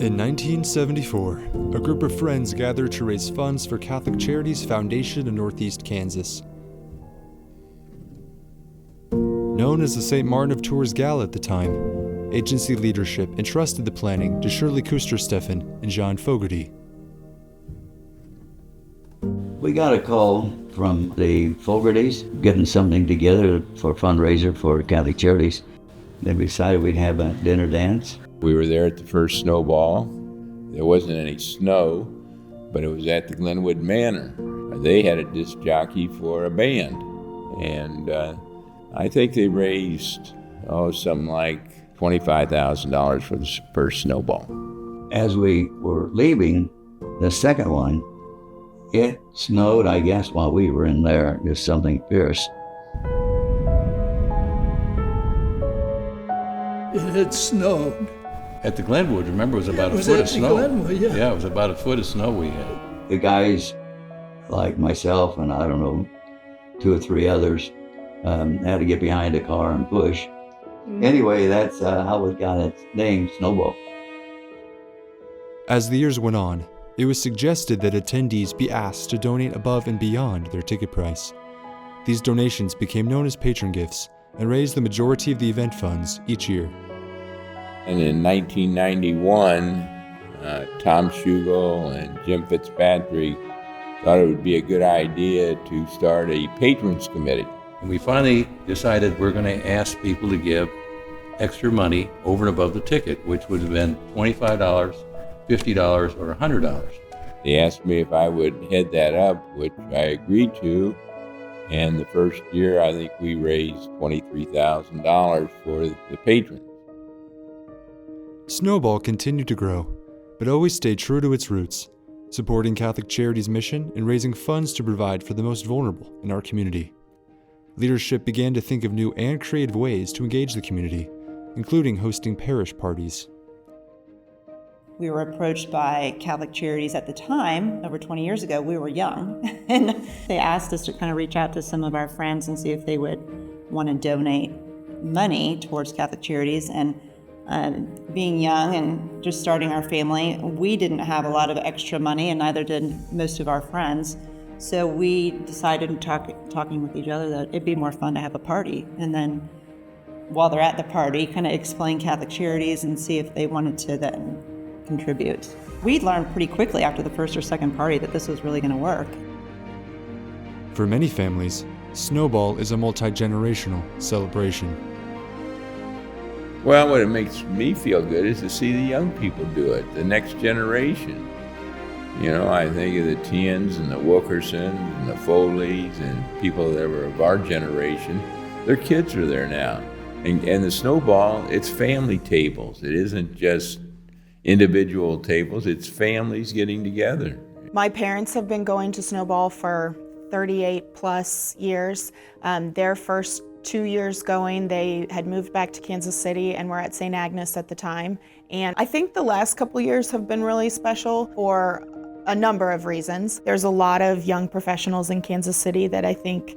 In 1974, a group of friends gathered to raise funds for Catholic Charities Foundation of Northeast Kansas. Known as the St. Martin of Tours Gala at the time, agency leadership entrusted the planning to Shirley Kuster-Steffen and John Fogarty. We got a call from the Fogartys getting something together for a fundraiser for Catholic Charities. They decided we'd have a dinner dance. We were there at the first snowball. There wasn't any snow, but it was at the Glenwood Manor. They had a disc jockey for a band, and I think they raised, something like $25,000 for the first snowball. As we were leaving the second one, it snowed, I guess, while we were in there. Just something fierce. It had snowed. At the Glenwood, remember, it was about a foot of snow. Glenwood, yeah. It was about a foot of snow we had. The guys, like myself and I don't know, 2 or 3 others, had to get behind a car and push. Anyway, that's how it got its name, Snowball. As the years went on, it was suggested that attendees be asked to donate above and beyond their ticket price. These donations became known as patron gifts and raised the majority of the event funds each year. And in 1991, Tom Schugel and Jim Fitzpatrick thought it would be a good idea to start a patrons committee. And we finally decided we're going to ask people to give extra money over and above the ticket, which would have been $25, $50, or $100. They asked me if I would head that up, which I agreed to. And the first year, I think we raised $23,000 for the patrons. Snowball continued to grow, but always stayed true to its roots, supporting Catholic Charities' mission and raising funds to provide for the most vulnerable in our community. Leadership began to think of new and creative ways to engage the community, including hosting parish parties. We were approached by Catholic Charities at the time, over 20 years ago. We were young, and they asked us to kind of reach out to some of our friends and see if they would want to donate money towards Catholic Charities. And being young and just starting our family, we didn't have a lot of extra money, and neither did most of our friends. So we decided, talking with each other, that it'd be more fun to have a party. And then while they're at the party, kind of explain Catholic Charities and see if they wanted to then contribute. We learned pretty quickly after the first or second party that this was really going to work. For many families, Snowball is a multi-generational celebration. Well, what it makes me feel good is to see the young people do it, the next generation. You know, I think of the Tiens and the Wilkersons and the Foleys and people that were of our generation. Their kids are there now. And the Snowball, it's family tables. It isn't just individual tables, it's families getting together. My parents have been going to Snowball for 38 plus years. Their first 2 years going, they had moved back to Kansas City and were at St. Agnes at the time. And I think the last couple years have been really special for a number of reasons. There's a lot of young professionals in Kansas City that I think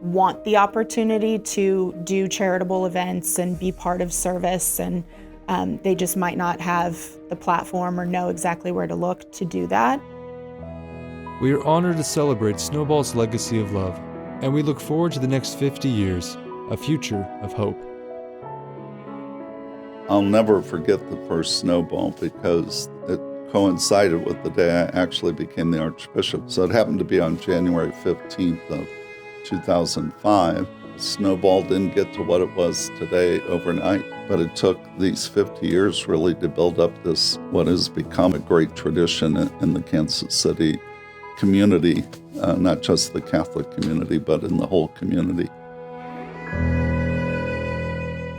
want the opportunity to do charitable events and be part of service, and they just might not have the platform or know exactly where to look to do that. We are honored to celebrate Snowball's legacy of love, and we look forward to the next 50 years, a future of hope. I'll never forget the first Snowball because it coincided with the day I actually became the Archbishop. So it happened to be on January 15th of 2005. Snowball didn't get to what it was today overnight, but it took these 50 years really to build up this, what has become a great tradition in the Kansas City community, not just the Catholic community, but in the whole community.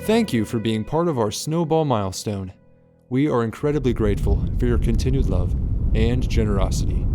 Thank you for being part of our Snowball milestone. We are incredibly grateful for your continued love and generosity.